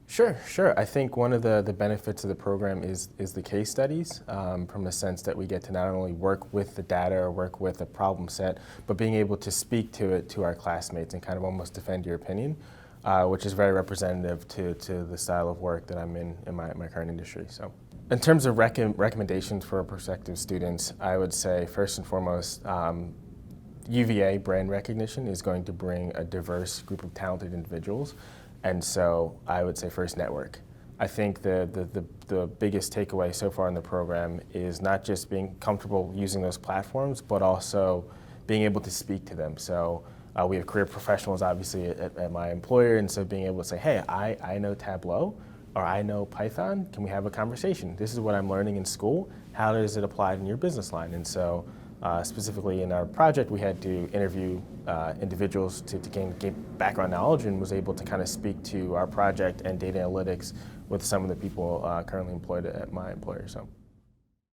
Sure. I think one of the benefits of the program is the case studies, from the sense that we get to not only work with the data or work with a problem set, but being able to speak to it to our classmates and kind of almost defend your opinion, which is very representative to the style of work that I'm in my current industry. So, in terms of recommendations for prospective students, I would say first and foremost, UVA brand recognition is going to bring a diverse group of talented individuals. And so I would say first, network. I think the biggest takeaway so far in the program is not just being comfortable using those platforms, but also being able to speak to them. So we have career professionals obviously at my employer, and so being able to say, hey, I know Tableau, or I know Python, can we have a conversation? This is what I'm learning in school, how does it apply in your business line? And so specifically in our project, we had to interview individuals to gain background knowledge, and was able to kind of speak to our project and data analytics with some of the people currently employed at my employer. So.